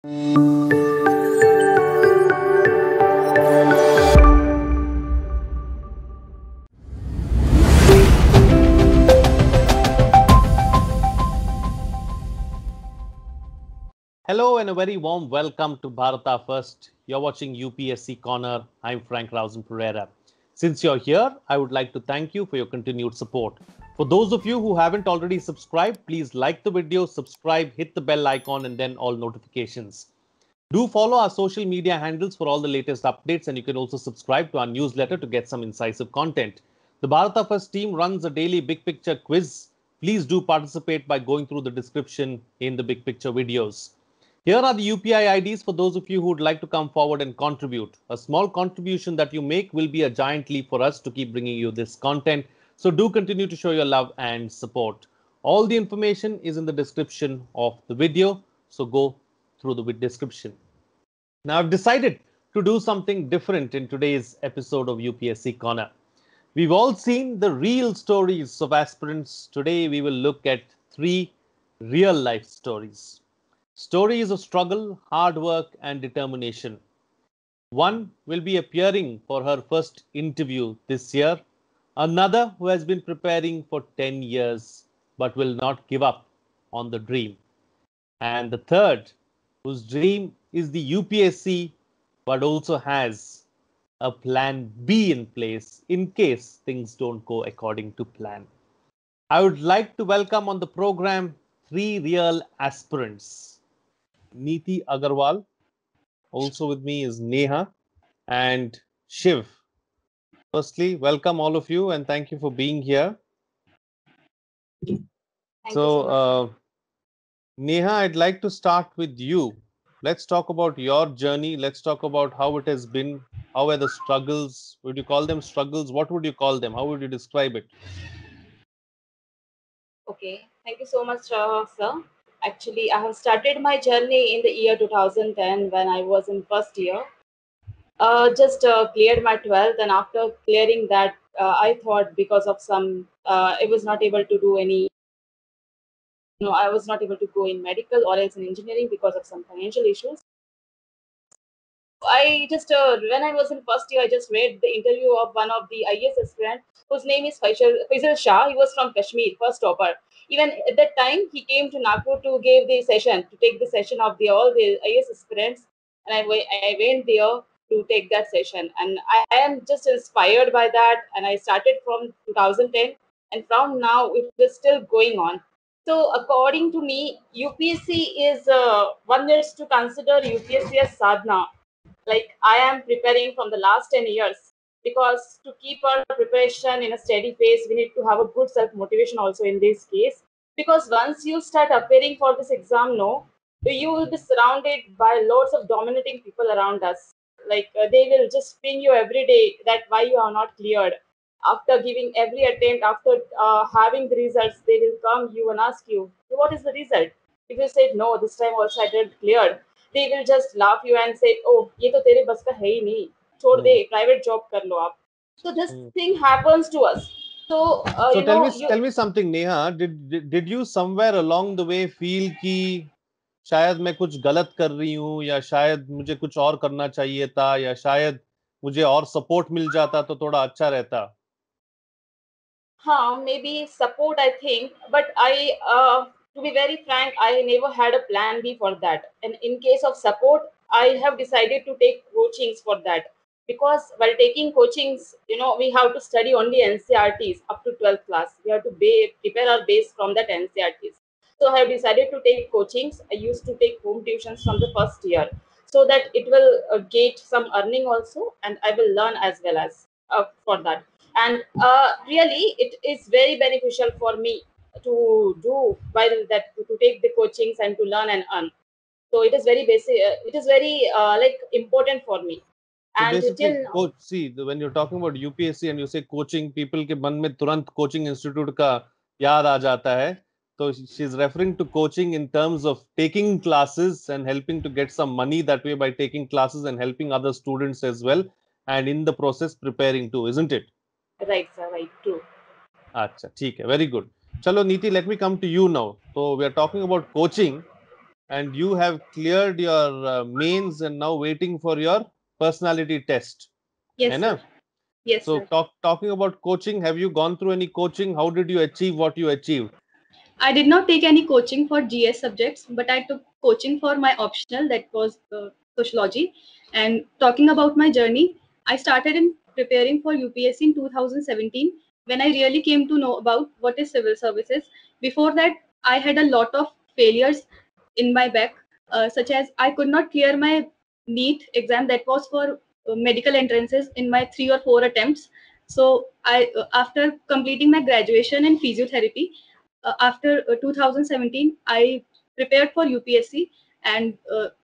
Hello and a very warm welcome to Bharata First. You're watching UPSC Corner. I'm Frank Rausen Pereira. Since you're here, I would like to thank you for your continued support. For those of you who haven't already subscribed, please like the video, subscribe, hit the bell icon, and then all notifications. Do follow our social media handles for all the latest updates, and you can also subscribe to our newsletter to get some incisive content. The Bharata First team runs a daily big picture quiz. Please do participate by going through the description in the big picture videos. Here are the UPI IDs for those of you who would like to come forward and contribute. A small contribution that you make will be a giant leap for us to keep bringing you this content. So do continue to show your love and support. All the information is in the description of the video. So go through the description. Now I've decided to do something different in today's episode of UPSC Corner. We've all seen the real stories of aspirants. Today we will look at 3 real life stories. Stories of struggle, hard work, and determination. One will be appearing for her first interview this year. Another who has been preparing for 10 years but will not give up on the dream. And the third, whose dream is the UPSC but also has a plan B in place in case things don't go according to plan. I would like to welcome on the program 3 real aspirants. Neeti Agarwal. Also with me is Neha and Shiv. Firstly, welcome all of you and thank you for being here. Thank you so much. Neha, I'd like to start with you. Let's talk about your journey. Let's talk about how it has been. How are the struggles? Would you call them struggles? What would you call them? How would you describe it? Okay, thank you so much, sir. Actually, I have started my journey in the year 2010 when I was in first year. Just cleared my 12th, and after clearing that, I thought because of some, I was not able to do any, I was not able to go in medical or else in engineering because of some financial issues. I just, when I was in first year, I just read the interview of one of the IAS aspirant whose name is Faisal Shah. He was from Kashmir, first topper. Even at that time, he came to Nagpur to give the session, to take the session of the all the IAS aspirants, and I went there to take that session, and I am just inspired by that, and I started from 2010, and from now it is still going on. So according to me, UPSC is one needs to consider UPSC as sadhana, like I am preparing from the last 10 years, because to keep our preparation in a steady pace, we need to have a good self motivation also in this case. Because once you start appearing for this exam, no, you will be surrounded by lots of dominating people around us. Like they will just ping you every day that why you are not cleared. After giving every attempt, after having the results, they will come you and ask you, what is the result? If you said no, this time also I did cleared, they will just laugh you and say, "Oh, ये तो तेरे बस का है ही नहीं, छोड़ दे, Hmm. private job कर लो आप." So this Hmm. thing happens to us. So So you know, you tell me something, Neha. Did you somewhere along the way feel कि शायद मैं कुछ गलत कर रही हूँ या शायद मुझे कुछ और करना चाहिए था या शायद मुझे और सपोर्ट मिल जाता तो थोड़ा अच्छा रहता? maybe support, I think, but to be very frank, I never had a plan B for that. And in case of support, I have decided to take coachings for that, because while taking coachings, we have to study only NCRTs up to 12th class. We have to prepare our base from that NCRTs. So I have decided to take coachings. I used to take home tuitions from the first year, so that it will get some earning also, and I will learn as well as for that. And really it is very beneficial for me to do while that, to take the coachings and to learn and earn. So it is very basic, it is very like important for me. So And till basically, now, coach, see, when you're talking about UPSC and you say coaching, people के मन में तुरंत coaching institute का याद आ जाता है. So she's referring to coaching in terms of taking classes and helping to get some money that way by taking classes and helping other students as well, and in the process preparing too, isn't it? right sir, right, true. अच्छा, ठीक है, very good. चलो नीति, let me come to you now. So we are talking about coaching. and you have cleared your mains and now waiting for your personality test. Yes, है sir. ना? Yes, So sir. talking about coaching, have you gone through any coaching? How did you achieve what you achieved? I did not take any coaching for GS subjects, but I took coaching for my optional, that was sociology. And talking about my journey, I started in preparing for UPSC in 2017 when I really came to know about what is civil services. Before that, I had a lot of failures in my back, such as I could not clear my NEET exam, that was for medical entrances, in my 3 or 4 attempts. So after completing my graduation in physiotherapy, after 2017, I prepared for UPSC, and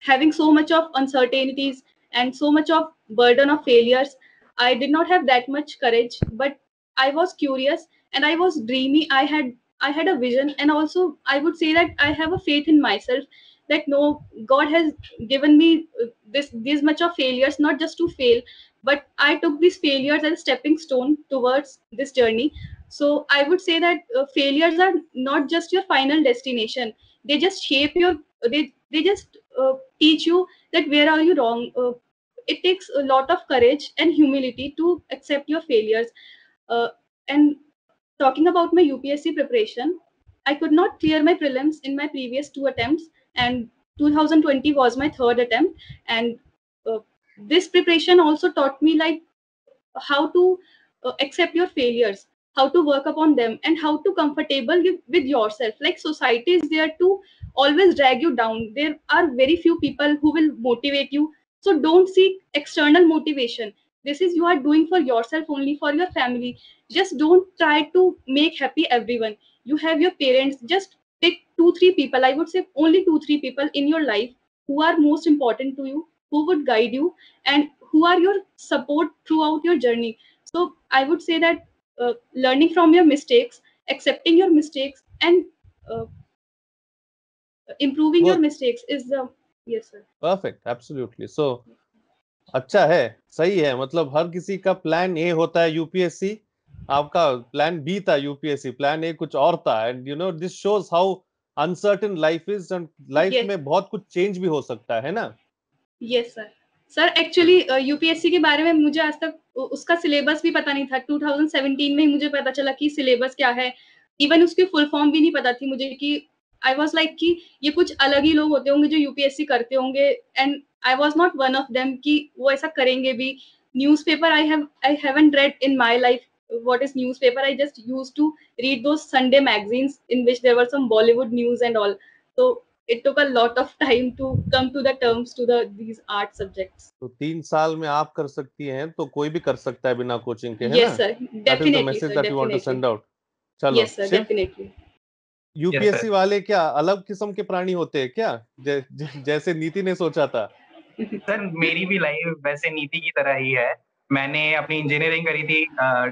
having so much of uncertainties and so much of burden of failures, I did not have that much courage. But I was curious and I was dreamy. I had a vision, and also I would say that I have a faith in myself that no, God has given me this much of failures, not just to fail, but I took these failures as a stepping stone towards this journey. So I would say that failures are not just your final destination. They just shape your. They just teach you that where are you wrong. It takes a lot of courage and humility to accept your failures. And talking about my UPSC preparation, I could not clear my prelims in my previous 2 attempts, and 2020 was my third attempt. And uh, this preparation also taught me like how to accept your failures, how to work upon them, and how to comfortable with yourself. Like society is there to always drag you down. There are very few people who will motivate you, so don't seek external motivation. This is you are doing for yourself, only for your family. Just don't try to make happy everyone. You have your parents, just pick 2 3 people, I would say only 2 3 people in your life who are most important to you, who would guide you, and who are your support throughout your journey. So I would say that learning from your mistakes, accepting your mistakes, and uh, improving your Work. mistakes is the. Yes, sir. Perfect. Absolutely. So अच्छा है, सही है। मतलब हर किसी का plan A होता है UPSC, आपका प्लान बी था यूपीएससी, प्लान ए कुछ और था। And you know this shows how uncertain life is, and life Yes. में बहुत कुछ चेंज भी हो सकता है ना। Yes sir. Sir actually UPSC के बारे में मुझे आज तक उसका सिलेबस भी पता नहीं था। 2017 में ही मुझे पता चला कि सिलेबस क्या है। इवन उसकी फुल फॉर्म भी नहीं पता थी मुझे कि आई वाज लाइक कि ये कुछ अलग ही लोग होते होंगे जो यूपीएससी करते होंगे, and I was not one of them कि वो ऐसा करेंगे भी। Newspaper I haven't red in my life what is newspaper. I just used to read those Sunday magazines in which there were some Bollywood news and all. So it took a lot of time to come to the terms to these art subjects. तो 3 साल में आप कर सकती हैं तो कोई भी कर सकता है बिना कोचिंग के, है ना? Yes, sir. That is the Definitely, message sir. That you want to Definitely. Send out. चलो Yes, sir. Shiv, Definitely. Yes UPSC sir. वाले क्या अलग किस्म के प्राणी होते हैं क्या, जैसे नीति ने सोचा था? सर मेरी भी लाइफ वैसे नीति की तरह ही है। मैंने अपनी इंजीनियरिंग करी थी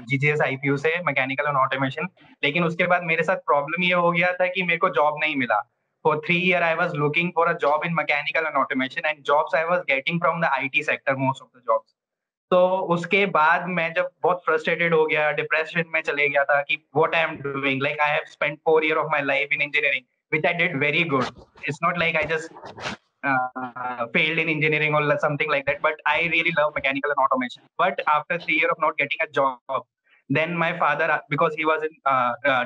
जीजीएस आईपीयू से, मैकेनिकल एंड ऑटोमेशन। लेकिन उसके बाद मेरे साथ प्रॉब्लम ये हो गया था कि मेरे को जॉब नहीं मिला। For 3 years I was looking for a job in mechanical and automation, and jobs I was getting from the IT sector, most of the jobs. तो उसके बाद मैं जब बहुत फ्रस्ट्रेटेड हो गया, डिप्रेशन में चले गया था कि what I am doing, like I have spent 4 years of my life in engineering which I did very good. It's not like I just failed in engineering or something like that, but I really love mechanical and automation. But after 3 years of not getting a job, then my father, because he was in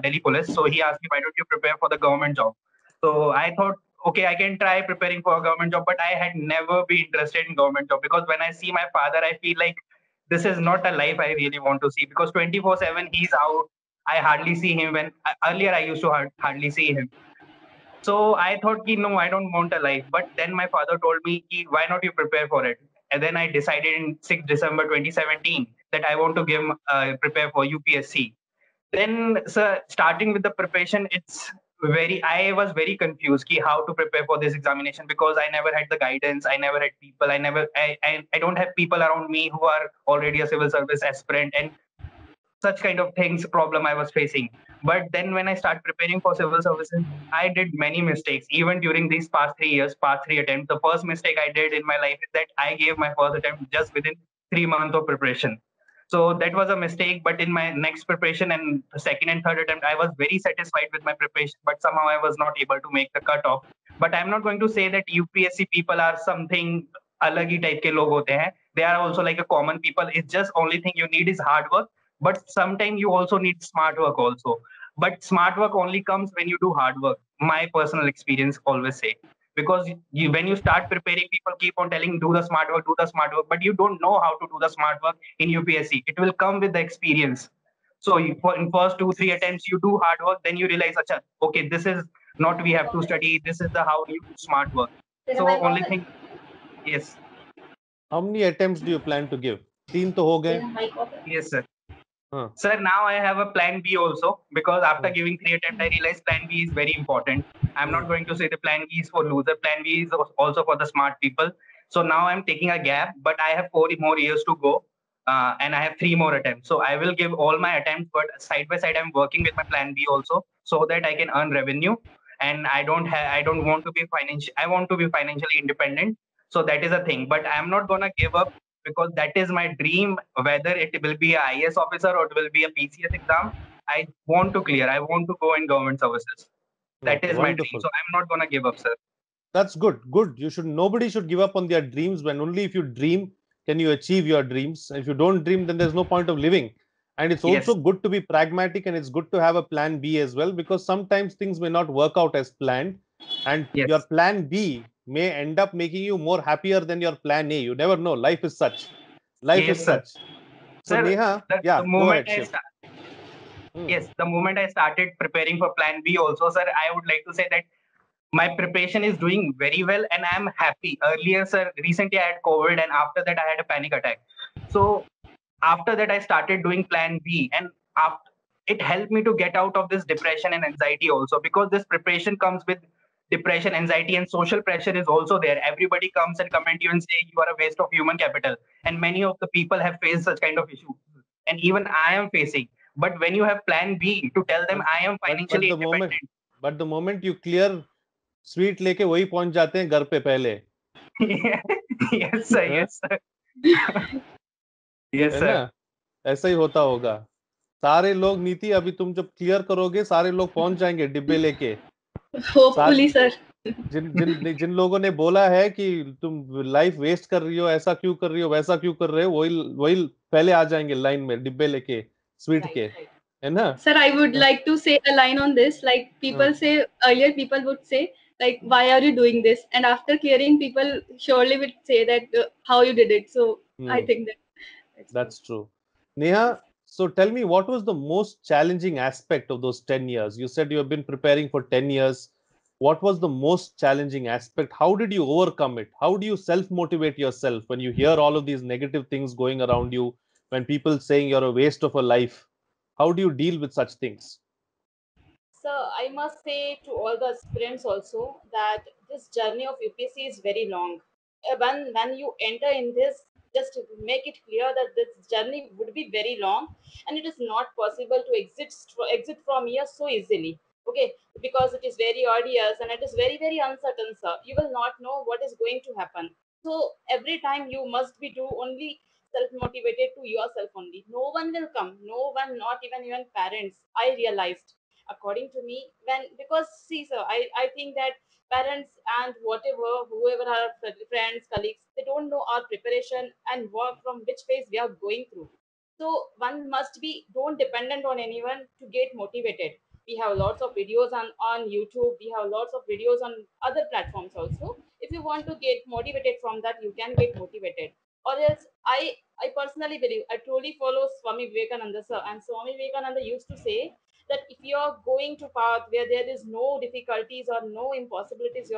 Delhi police, so he asked me, why don't you prepare for the government job? So I thought, okay, I can try preparing for a government job, but I had never been interested in government job, because when I see my father, I feel like this is not a life I really want to see, because 24/7 he's out. I hardly see him. When earlier I used to hardly see him. So I thought, no, I don't want a life. But then my father told me, why not you prepare for it? And then I decided in 6th December 2017 that I want to prepare for UPSC. Then, sir, starting with the preparation, I was very confused how to prepare for this examination, because I never had the guidance. I never had people. I don't have people around me who are already a civil service aspirant, and such kind of things problem I was facing. But then when I started preparing for civil services, I did many mistakes. Even during these past 3 years, past 3 attempts, the first mistake I did in my life is that I gave my first attempt just within 3 months of preparation. So that was a mistake. But in my next preparation and the second and third attempt, I was very satisfied with my preparation, but somehow I was not able to make the cutoff. But I'm not going to say that UPSC people are something अलग ही type के लोग होते हैं. They are also like a common people. It's just only thing you need is hard work. But sometimes you also need smart work also. But smart work only comes when you do hard work. My personal experience always say, because when you start preparing, people keep on telling do the smart work, do the smart work, but you don't know how to do the smart work in UPSC. It will come with the experience. So in first 2 3 attempts you do hard work, then you realize, Acha, okay, this is not we have to study, this is the how you do smart work. So only thing, yes. How many attempts do you plan to give? 3 तो हो गए. Yes, sir. हाँ. Sir, now I have a plan B also, because after giving 3 attempts, I realized plan B is very important. I'm not going to say the plan B is for loser. Plan B is also for the smart people. So now I'm taking a gap, but I have 4 more years to go, and I have 3 more attempts. So I will give all my attempts, but side by side, I'm working with my plan B also, so that I can earn revenue. And I don't want to be financial. I want to be financially independent. So that is a thing. But I'm not gonna give up, because that is my dream. Whether it will be a IS officer or it will be a PCS exam, I want to clear. I want to go in government services. That is my dream. Wonderful. So I'm not gonna give up, sir. That's good. Good. Nobody should give up on their dreams. When only if you dream can you achieve your dreams. If you don't dream, then there's no point of living. And it's Yes. also good to be pragmatic, and it's good to have a plan B as well, because sometimes things may not work out as planned. And Yes. your plan B may end up making you more happier than your plan A. You never know. Life is such. Life Yes, is sir. such. So Sir, Neha, the yeah, go moment ahead, I Shiv. start, Hmm. yes, the moment I started preparing for plan B also, sir, I would like to say that my preparation is doing very well and I'm happy. Earlier, sir, recently I had COVID, and after that I had a panic attack. So after that I started doing plan B, and after, it helped me to get out of this depression and anxiety also, because this preparation comes with depression, anxiety, and social pressure is also there. Everybody comes and comment you and say you are a waste of human capital, and many of the people have faced such kind of issues, and even I am facing. But when you have plan B to tell them I am But financially the moment, independent. but the moment you clear, sweet लेके वही पहुंच जाते हैं घर पे पहले. Yes sir, हाँ? yes sir. Yes है sir. ना? ऐसा ही होता होगा. सारे लोग, नीति, अभी तुम जब क्लियर करोगे सारे लोग पहुंच जाएंगे डिब्बे लेके. Hopefully, sir. जिन जिन जिन लोगों ने बोला है कि तुम लाइफ वेस्ट कर रही हो, ऐसा क्यों कर रही हो, वैसा क्यों कर रहे हो, वही वही पहले आ जाएंगे लाइन में डिब्बे लेके स्वीट के. है ना? Sir, I would like to say a line on this. Like people say earlier, people would say like, "Why are you doing this?" And after clearing, people surely would say that how you did it. So I think that That's true. Neha, so tell me, what was the most challenging aspect of those 10 years? You said you have been preparing for 10 years. What was the most challenging aspect? How did you overcome it? How do you self motivate yourself when you hear all of these negative things going around you, when people saying you're a waste of a life? How do you deal with such things? So I must say to all the aspirants also that this journey of UPSC is very long. When you enter in this, just to make it clear that this journey would be very long, and it is not possible to exit from here so easily. Okay, because it is very arduous and it is very uncertain, sir. You will not know what is going to happen. So every time you must be do only self motivated to yourself only. No one will come. No one, not even parents. I realized according to me, when because see sir, I think that parents and whatever whoever are friends colleagues, they don't know our preparation and work from which phase we are going through. So one must be don't dependent on anyone to get motivated. We have lots of videos on YouTube, we have lots of videos on other platforms also. If you want to get motivated from that, you can get motivated. Or else I personally believe, I truly follow Swami Vivekananda sir, and Swami Vivekananda used to say that if you are going to path where there is no difficulties or no impossibilities,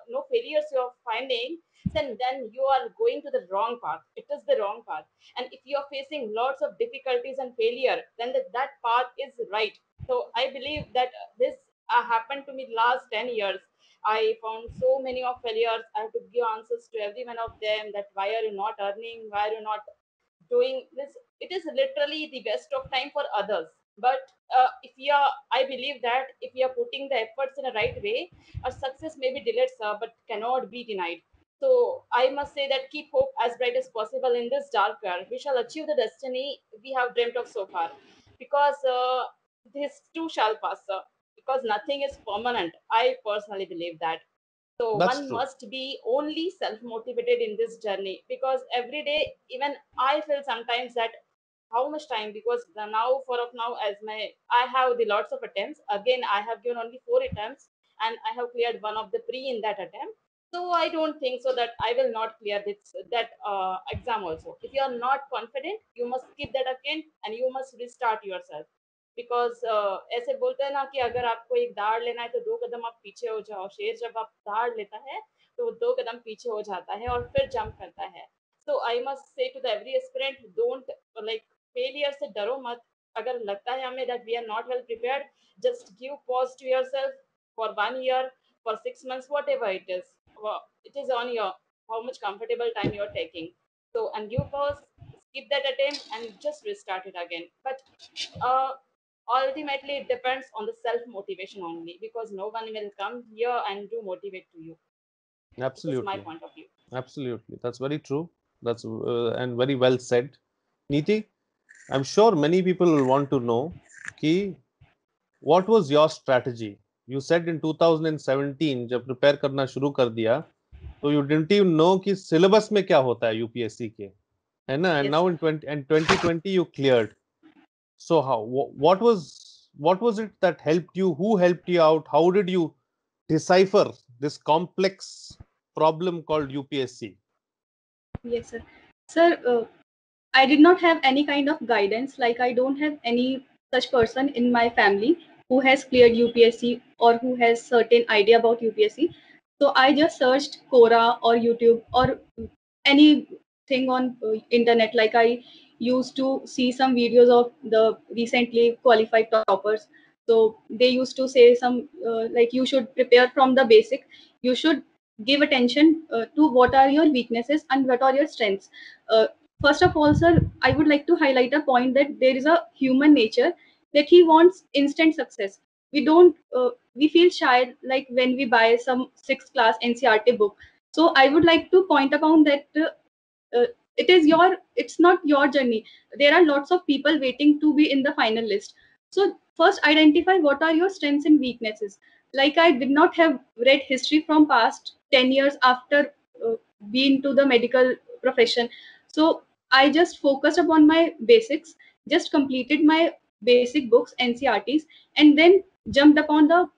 no failures you're finding, then you are going to the wrong path. It is the wrong path. And if you are facing lots of difficulties and failure, then that path is right. So I believe that this happened to me last 10 years. I found so many of failures. I have to give answers to every one of them, that why are you not earning, why are you not doing this. It is literally the best of time for others. But if you are, I believe that if you are putting the efforts in a right way, our success may be delayed, sir, but cannot be denied. So I must say that keep hope as bright as possible in this dark hour. We shall achieve the destiny we have dreamt of so far, because this too shall pass. Because nothing is permanent. I personally believe that. So That's one true. must be only self-motivated in this journey, because every day, even I feel sometimes that how much time, because now for of now, as my I have the lots of attempts. Again, I have given only 4 attempts, and I have cleared one of the pre in that attempt. So I don't think so that I will not clear this that exam also. If you are not confident, you must skip that again and you must restart yourself. Because ऐसे बोलते हैं ना कि अगर आपको एक दाड़ लेना है तो 2 कदम आप पीछे हो जाओ, शेर जब आप दाड़ लेता है तो वो 2 कदम पीछे हो जाता है और फिर जंप करता है. So I must say to the every aspirant, don't like failure से डरो मत. अगर लगता है हमें that we are not well prepared, just give pause to yourself for 1 year, for 6 months, whatever it is. It is on your how much comfortable time you're taking. So and give pause, skip that attempt and just restart it again. But uh, ultimately it depends on the self motivation only, because no one will come here and do motivate to you. This is my Absolutely. point of view. Absolutely. That's very true. That's and very well said. Neeti, I'm sure many people will want to know कि what was your strategy? You said in 2017 जब prepare करना शुरू कर दिया तो you didn't even know कि syllabus में क्या होता है UPSC के, है ना? And Yes, now sir. in 2020 you cleared. So how what was it that helped you? Who helped you out? How did you decipher this complex problem called UPSC? Yes, sir. Sir, I did not have any kind of guidance. Like, I don't have any such person in my family who has cleared UPSC or who has certain idea about UPSC. So I just searched Quora or YouTube or anything on internet. Like, I used to see some videos of the recently qualified toppers. So they used to say some like you should prepare from the basic. You should give attention to what are your weaknesses and what are your strengths. First of all, sir, I would like to highlight a point that there is a human nature that he wants instant success. We don't, we feel shy like when we buy some sixth class NCRT book. So I would like to point upon that it's not your journey. There are lots of people waiting to be in the final list. So first identify what are your strengths and weaknesses. Like I did not have read history from past 10 years after being to the medical profession. So I just focused upon my basics, just completed my basic books, NCRTs, and then jumped upon the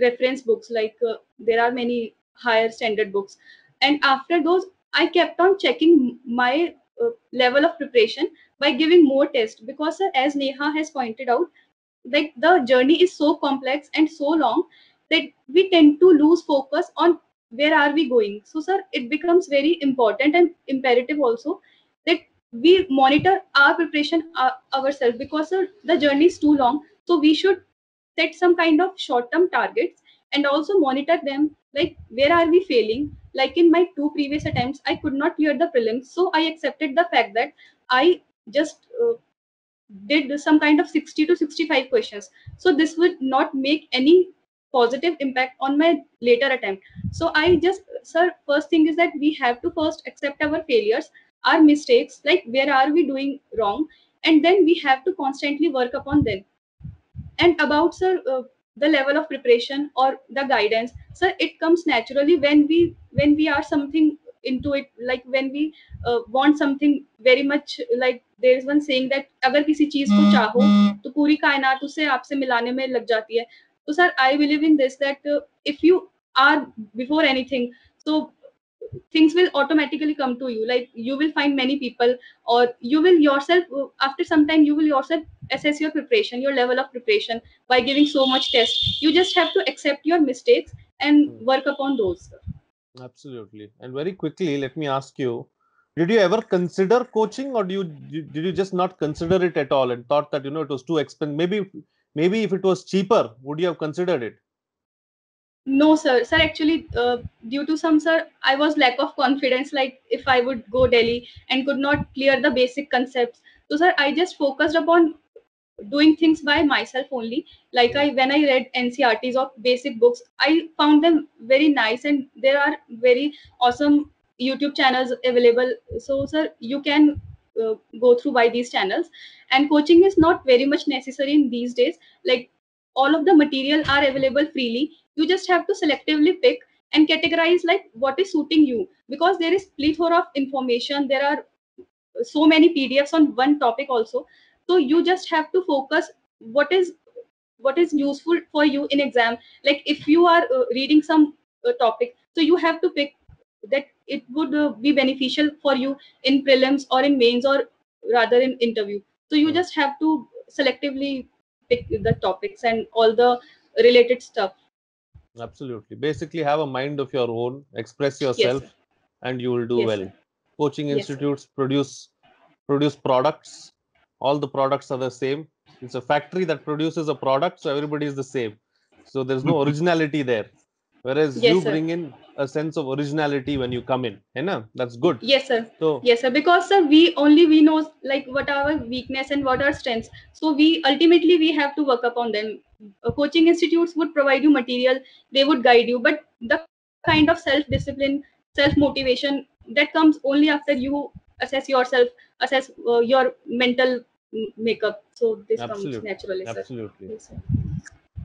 reference books. Like there are many higher standard books. And after those, I kept on checking my level of preparation by giving more tests because, as Neha has pointed out, like the journey is so complex and so long that we tend to lose focus on where are we going. So sir, it becomes very important and imperative also that we monitor our preparation ourselves, because sir, the journey is too long. So we should set some kind of short term targets and also monitor them, like where are we failing. Like in my two previous attempts I could not clear the prelims, so I accepted the fact that I just did some kind of 60 to 65 questions. So this would not make any positive impact on my later attempt. So I just, sir, first thing is that we have to first accept our failures, our mistakes, like where are we doing wrong, and then we have to constantly work upon them. And about sir, the level of preparation or the guidance, sir, it comes naturally when we are something into it, like when we want something very much. Like there is one saying that अगर किसी चीज को चाहो तो पूरी कायनात उसे आपसे मिलाने में लग जाती है. तो sir, I believe in this that if you are before anything, so things will automatically come to you. Like you will find many people, or you will yourself after some time you will yourself assess your preparation, your level of preparation, by giving so much test. You just have to accept your mistakes and work upon those. Absolutely. And very quickly, let me ask you, did you ever consider coaching, or did you just not consider it at all and thought that it was too expensive? Maybe if it was cheaper, would you have considered it? No, sir. Sir, actually, due to some, sir, I was lack of confidence. Like if I would go Delhi and could not clear the basic concepts. So, sir, I just focused upon doing things by myself only. Like when I read NCRTs of basic books, I found them very nice and there are very awesome YouTube channels available. So, sir, you can go through by these channels. And coaching is not very much necessary in these days. Like all of the material are available freely. You just have to selectively pick and categorize like what is suiting you, because there is plethora of information. There are so many PDFs on one topic also. So you just have to focus what is useful for you in exam. Like if you are reading some topic, so you have to pick that it would be beneficial for you in prelims or in mains, or rather in interview. So you just have to selectively pick the topics and all the related stuff. Absolutely. Basically, have a mind of your own, express Yes, sir. yourself, and you will do Yes, well. sir. Coaching Yes, sir. institutes produce products. All the products are the same. It's a factory that produces a product, so everybody is the same. So there's no originality there. Whereas you Yes, sir. bring in a sense of originality when you come in. है ना? That's good. Yes, sir. So Yes, sir. Because sir, we know like what are our weakness and what are strengths. So we ultimately we have to work upon them. Coaching institutes would provide you material, they would guide you, but the kind of self-discipline, self-motivation that comes only after you assess yourself, assess your mental makeup. So this comes absolutely, naturally, sir. absolutely. Yes, sir.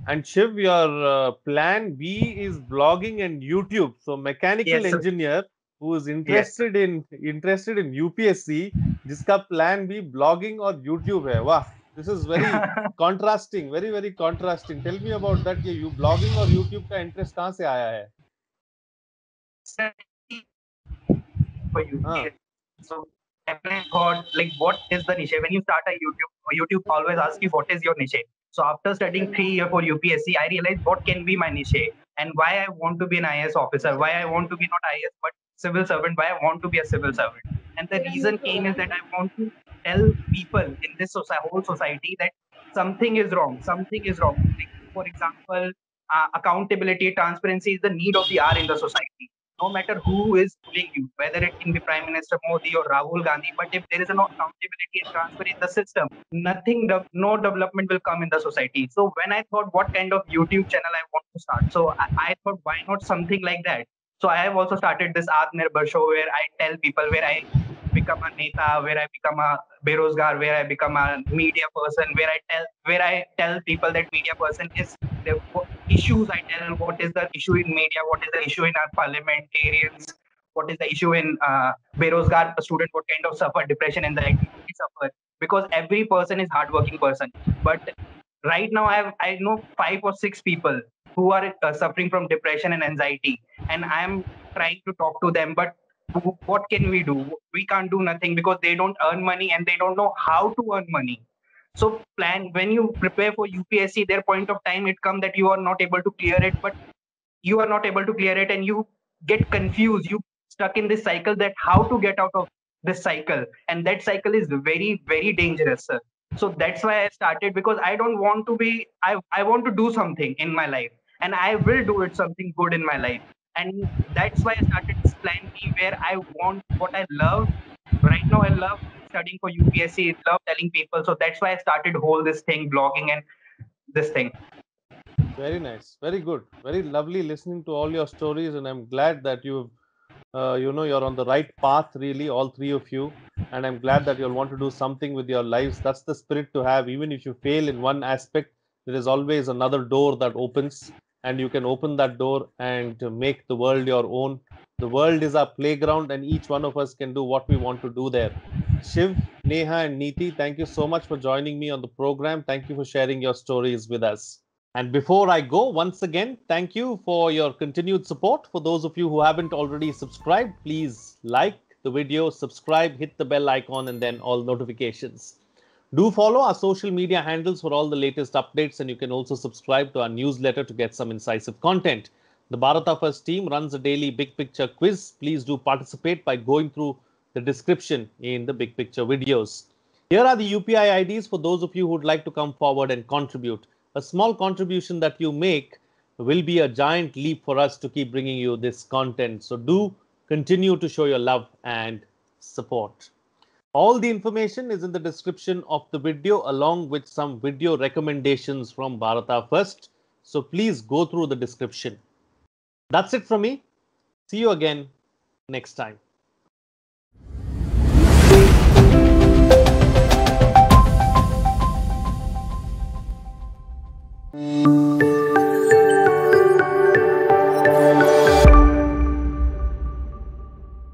And Shiv, your plan B is blogging and YouTube. So mechanical Yes, sir. engineer who is Yes, sir. interested in UPSC, जिसका plan B blogging or YouTube है. Wow, this is very contrasting, very very contrasting. Tell me about that. ये you blogging और YouTube का interest कहाँ से आया है? Sir, for you. हाँ, Yes. So I thought, like, what is the niche? When you start a YouTube always asks you what is your niche. So after studying 3 years for UPSC, I realized what can be my niche and why I want to be an IAS officer, why I want to be not IAS but civil servant, why I want to be a civil servant. And the reason came is that I want to tell people in this whole society that something is wrong. Something is wrong. Like, for example, accountability, transparency is the need of the hour in the society. No matter who is ruling you, whether it can be Prime Minister Modi or Rahul Gandhi, but if there is no accountability and transparency in the system, no development will come in the society. So when I thought what kind of YouTube channel I want to start, so I thought why not something like that. So I have also started this Atmanirbhar show where I tell people, where I become a neta, where I become a berozgar, where I become a media person, where I tell people that media person is the issues. I tell what is the issue in media, what is the issue in our parliamentarians, what is the issue in berozgar student, what kind of suffer depression and anxiety suffer, because every person is hardworking person. But right now I know 5 or 6 people who are suffering from depression and anxiety, and I am trying to talk to them, but what can we do? We can't do nothing because they don't earn money and they don't know how to earn money. So plan when you prepare for UPSC, their point of time it come that you are not able to clear it, but you are not able to clear it and you get confused. You stuck in this cycle that how to get out of this cycle, and that cycle is very very dangerous, sir. So that's why I started, because I don't want to be I want to do something in my life, and I will do it something good in my life. And that's why I started this plan B, where I want what I love. Right now I love studying for UPSC, love telling people. So that's why I started whole this thing, blogging and this thing. very nice, very good, very lovely listening to all your stories, and I'm glad that you're on the right path, really, all three of you. And I'm glad that you'll want to do something with your lives. That's the spirit to have. Even if you fail in one aspect, there is always another door that opens, and you can open that door and to make the world your own. The world is our playground, and each one of us can do what we want to do there. Shiv, Neha, and Neeti, thank you so much for joining me on the program. Thank you for sharing your stories with us. And before I go, once again, thank you for your continued support. For those of you who haven't already subscribed, please like the video, subscribe, hit the bell icon, and then all notifications. Do follow our social media handles for all the latest updates, and you can also subscribe to our newsletter to get some incisive content. The Bharata First team runs a daily big picture quiz. Please do participate by going through the description in the big picture videos. Here are the UPI IDs for those of you who would like to come forward and contribute. A small contribution that you make will be a giant leap for us to keep bringing you this content. So do continue to show your love and support. All the information is in the description of the video, along with some video recommendations from Bharata First. So please go through the description. That's it from me. See you again next time.